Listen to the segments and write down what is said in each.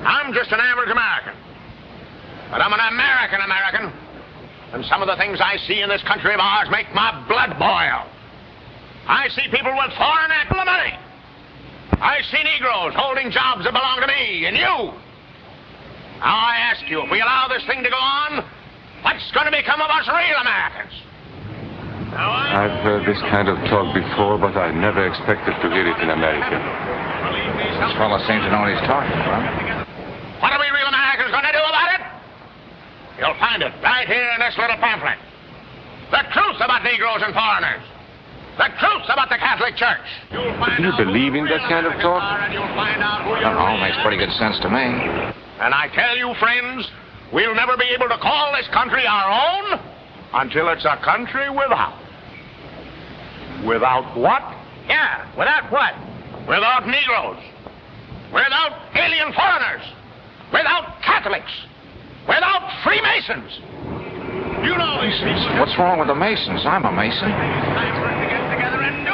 I'm just an average American. But I'm an American. And some of the things I see in this country of ours make my blood boil. I see people with foreign apple money. I see Negroes holding jobs that belong to me and you. Now I ask you, if we allow this thing to go on, what's going to become of us real Americans? I've heard this kind of talk before, but I never expected to hear it in America. This fellow seems to know what he's talking about. What are we real Americans going to do about it? You'll find it right here in this little pamphlet. The truth about Negroes and foreigners. The truth about the Catholic Church. Do you believe in that kind of talk? I don't know, makes pretty good sense to me. And I tell you, friends, we'll never be able to call this country our own until it's a country without. Without what? Yeah, without what? Without Negroes. Without alien foreigners. Without Catholics. Without Freemasons. You know these people. What's wrong with the Masons? I'm a Mason.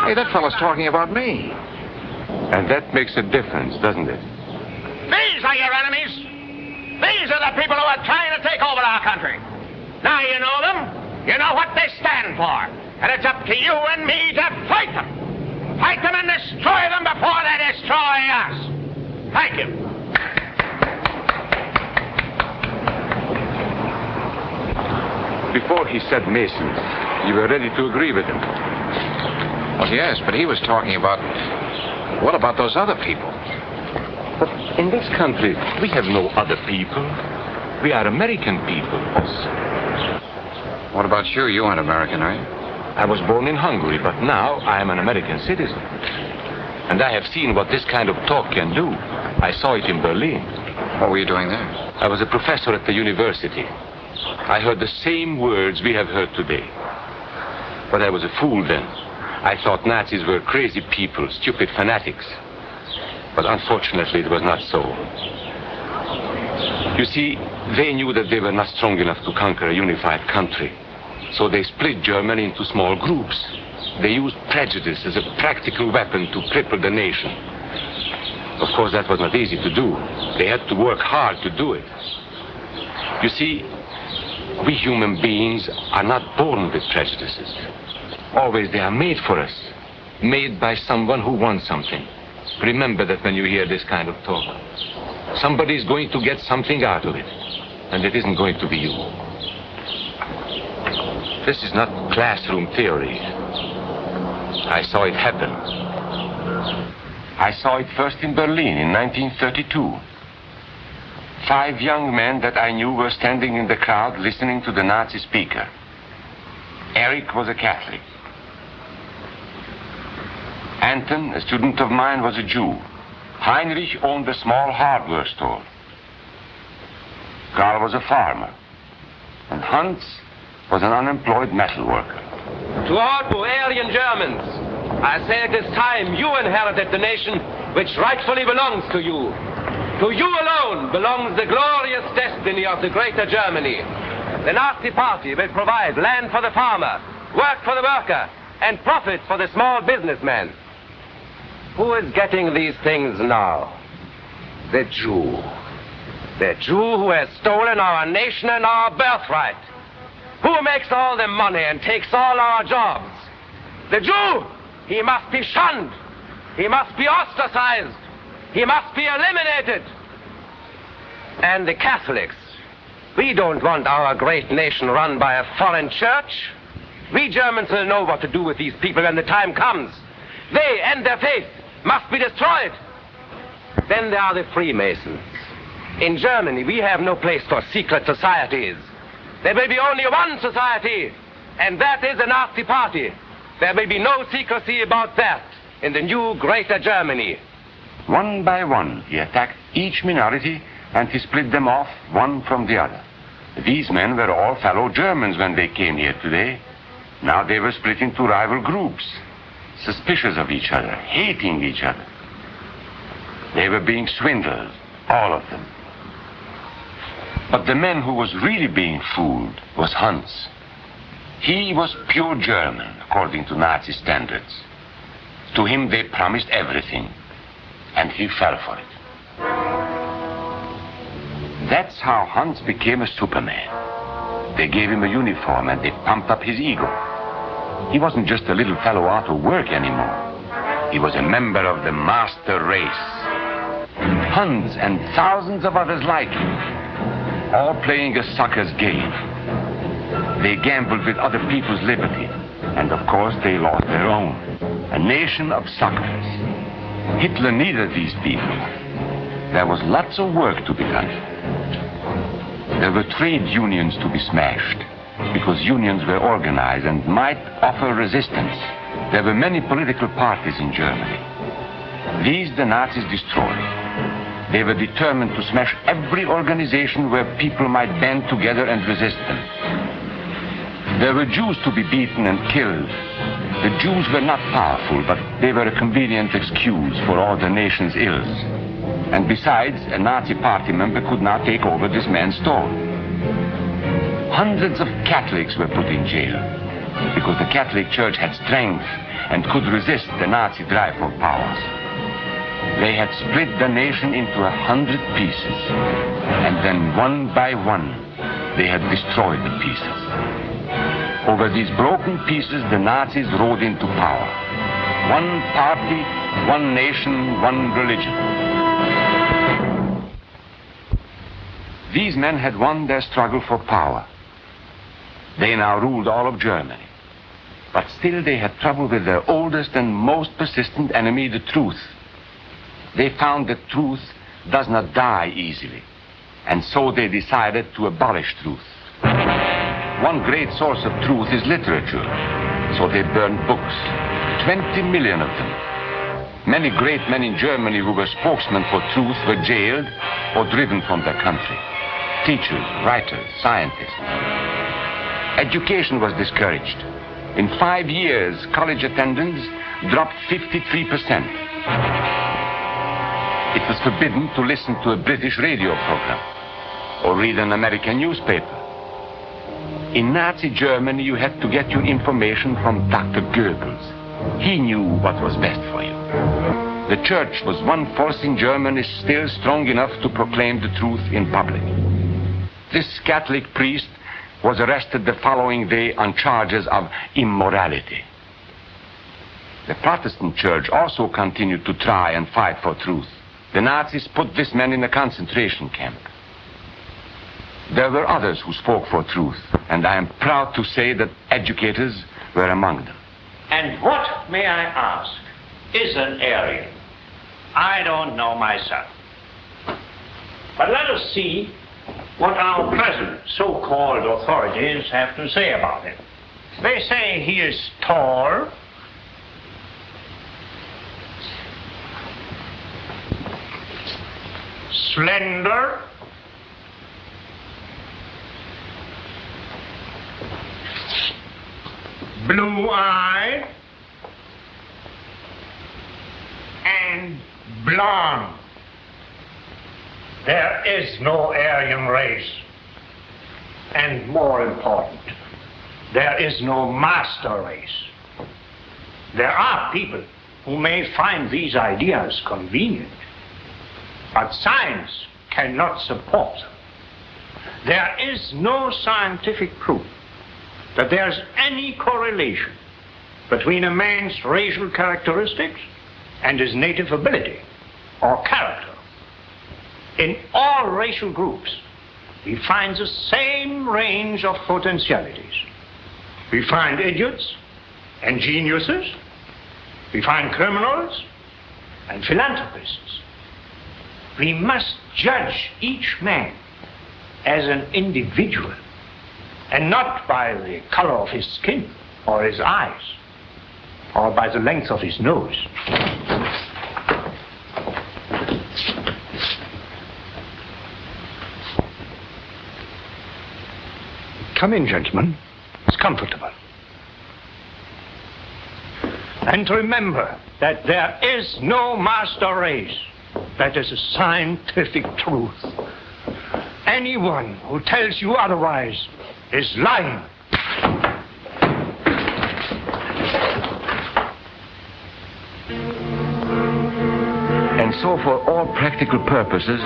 Hey, that fellow's talking about me. And that makes a difference, doesn't it? These are your enemies. These are the people who are trying to take over our country. Now you know them. You know what they stand for. And it's up to you and me to fight them. Fight them and destroy them before they destroy us. Thank you. Before he said Masons, you were ready to agree with him. Well, yes, but he was talking about... What about those other people? But in this country, we have no other people. We are American people. What about you? You aren't American, are you? I was born in Hungary, but now I am an American citizen. And I have seen what this kind of talk can do. I saw it in Berlin. What were you doing there? I was a professor at the university. I heard the same words we have heard today. But I was a fool then. I thought Nazis were crazy people, stupid fanatics. But unfortunately, it was not so. You see, they knew that they were not strong enough to conquer a unified country. So they split Germany into small groups. They used prejudice as a practical weapon to cripple the nation. Of course, that was not easy to do. They had to work hard to do it. You see, we human beings are not born with prejudices. Always they are made for us. Made by someone who wants something. Remember that when you hear this kind of talk. Somebody is going to get something out of it. And it isn't going to be you. This is not classroom theory. I saw it happen. I saw it first in Berlin in 1932. 5 young men that I knew were standing in the crowd listening to the Nazi speaker. Eric was a Catholic. Anton, a student of mine, was a Jew. Heinrich owned a small hardware store. Karl was a farmer. And Hans was an unemployed metal worker. To all you alien Germans, I say it is time you inherited the nation which rightfully belongs to you. To you alone belongs the glorious destiny of the greater Germany. The Nazi Party will provide land for the farmer, work for the worker, and profits for the small businessman. Who is getting these things now? The Jew. The Jew who has stolen our nation and our birthright. Who makes all the money and takes all our jobs? The Jew! He must be shunned. He must be ostracized. He must be eliminated. And the Catholics. We don't want our great nation run by a foreign church. We Germans will know what to do with these people when the time comes. They and their faith must be destroyed. Then there are the Freemasons. In Germany, we have no place for secret societies. There will be only one society, and that is the Nazi Party. There will be no secrecy about that in the new greater Germany. One by one, he attacked each minority and he split them off one from the other. These men were all fellow Germans when they came here today. Now they were split into rival groups, suspicious of each other, hating each other. They were being swindled, all of them. But the man who was really being fooled was Hans. He was pure German, according to Nazi standards. To him they promised everything, and he fell for it. That's how Hans became a Superman. They gave him a uniform and they pumped up his ego. He wasn't just a little fellow out of work anymore. He was a member of the master race. Hans and thousands of others like him, all playing a sucker's game. They gambled with other people's liberty, and of course they lost their own. A nation of suckers. Hitler needed these people. There was lots of work to be done. There were trade unions to be smashed, because unions were organized and might offer resistance. There were many political parties in Germany. These the Nazis destroyed. They were determined to smash every organization where people might band together and resist them. There were Jews to be beaten and killed. The Jews were not powerful, but they were a convenient excuse for all the nation's ills. And besides, a Nazi party member could not take over this man's store. Hundreds of Catholics were put in jail, because the Catholic Church had strength and could resist the Nazi drive for power. They had split the nation into 100 pieces, and then one by one, they had destroyed the pieces. Over these broken pieces, the Nazis rode into power. One party, one nation, one religion. These men had won their struggle for power. They now ruled all of Germany. But still they had trouble with their oldest and most persistent enemy, the truth. They found that truth does not die easily, and so they decided to abolish truth. One great source of truth is literature, so they burned books, 20 million of them. Many great men in Germany who were spokesmen for truth were jailed or driven from their country. Teachers, writers, scientists. Education was discouraged. In 5 years, college attendance dropped 53%. It was forbidden to listen to a British radio program or read an American newspaper. In Nazi Germany, you had to get your information from Dr. Goebbels. He knew what was best for you. The church was one force in Germany still strong enough to proclaim the truth in public. This Catholic priest was arrested the following day on charges of immorality. The Protestant church also continued to try and fight for truth. The Nazis put this man in a concentration camp. There were others who spoke for truth, and I am proud to say that educators were among them. And what, may I ask, is an Aryan? I don't know myself. But let us see what our present so-called authorities have to say about him. They say he is tall, slender, blue-eyed, and blonde. There is no Aryan race. And more important, there is no master race. There are people who may find these ideas convenient, but science cannot support them. There is no scientific proof that there's any correlation between a man's racial characteristics and his native ability or character. In all racial groups, we find the same range of potentialities. We find idiots and geniuses. We find criminals and philanthropists. We must judge each man as an individual and not by the color of his skin or his eyes or by the length of his nose. Come in, gentlemen. It's comfortable. And remember that there is no master race. That is a scientific truth. Anyone who tells you otherwise is lying. And so for all practical purposes,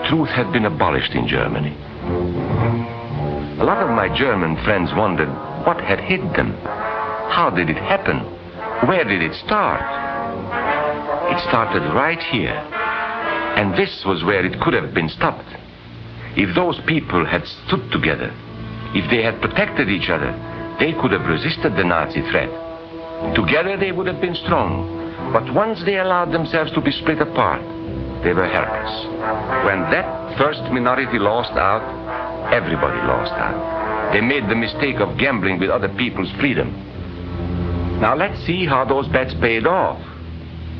truth had been abolished in Germany. A lot of my German friends wondered what had hit them. How did it happen? Where did it start? It started right here. And this was where it could have been stopped. If those people had stood together, if they had protected each other, they could have resisted the Nazi threat. Together they would have been strong. But once they allowed themselves to be split apart, they were helpless. When that first minority lost out, everybody lost out. They made the mistake of gambling with other people's freedom. Now let's see how those bets paid off.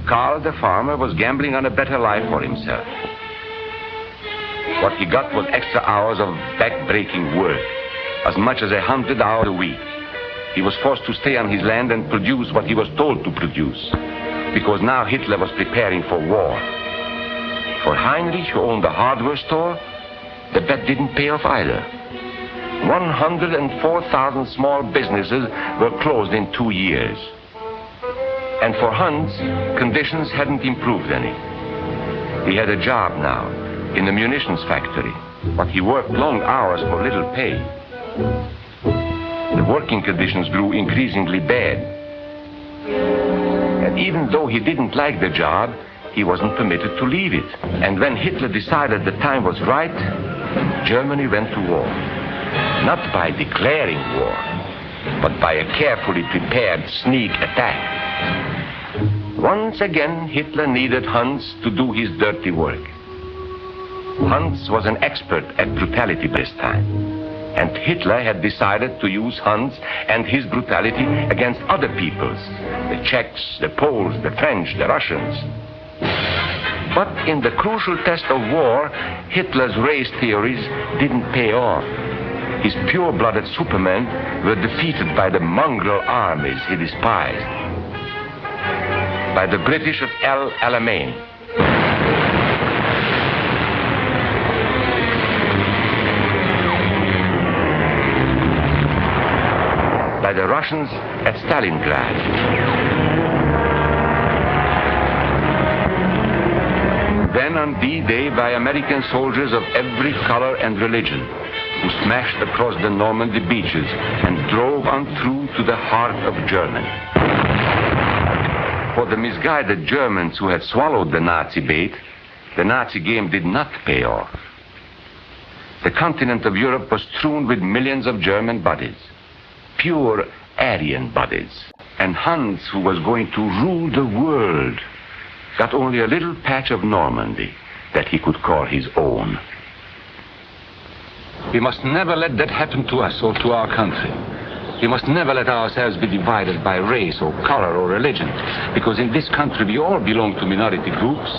Karl the farmer was gambling on a better life for himself. What he got was extra hours of back-breaking work, as much as 100 hours a week. He was forced to stay on his land and produce what he was told to produce, because now Hitler was preparing for war. For Heinrich, who owned a hardware store, the bet didn't pay off either. 104,000 small businesses were closed in 2 years. And for Hans, conditions hadn't improved any. He had a job now in the munitions factory, but he worked long hours for little pay. The working conditions grew increasingly bad. And even though he didn't like the job, he wasn't permitted to leave it. And when Hitler decided the time was right, Germany went to war. Not by declaring war, but by a carefully prepared sneak attack. Once again, Hitler needed Hans to do his dirty work. Hans was an expert at brutality this time, and Hitler had decided to use Hans and his brutality against other peoples, the Czechs, the Poles, the French, the Russians. But in the crucial test of war, Hitler's race theories didn't pay off. His pure-blooded supermen were defeated by the mongrel armies he despised, by the British of El Alamein, by the Russians at Stalingrad, then on D-Day by American soldiers of every color and religion, who smashed across the Normandy beaches and drove on through to the heart of Germany. For the misguided Germans who had swallowed the Nazi bait, the Nazi game did not pay off. The continent of Europe was strewn with millions of German bodies, pure Aryan bodies. And Hans, who was going to rule the world, got only a little patch of Normandy that he could call his own. We must never let that happen to us or to our country. We must never let ourselves be divided by race or color or religion, because in this country we all belong to minority groups.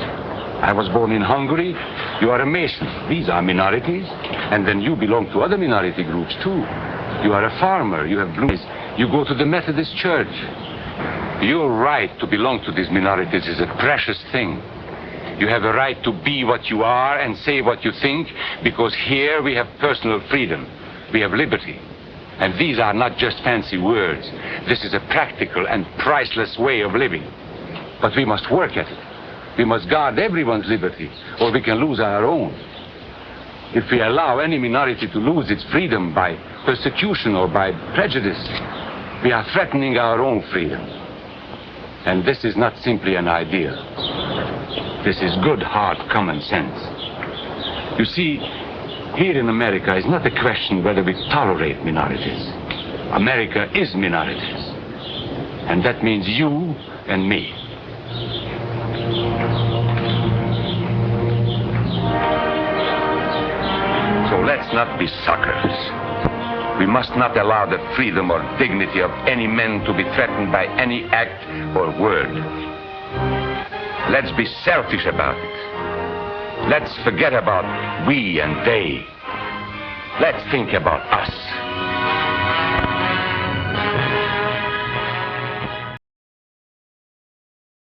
I was born in Hungary. You are a Mason. These are minorities. And then you belong to other minority groups too. You are a farmer. You have blue eyes. You go to the Methodist Church. Your right to belong to these minorities is a precious thing. You have a right to be what you are and say what you think, because here we have personal freedom. We have liberty. And these are not just fancy words. This is a practical and priceless way of living. But we must work at it. We must guard everyone's liberty, or we can lose our own. If we allow any minority to lose its freedom by persecution or by prejudice, we are threatening our own freedom. And this is not simply an idea. This is good, hard common sense. You see, here in America is not a question whether we tolerate minorities. America is minorities. And that means you and me. So let's not be suckers. We must not allow the freedom or dignity of any man to be threatened by any act or word. Let's be selfish about it. Let's forget about we and they. Let's think about us.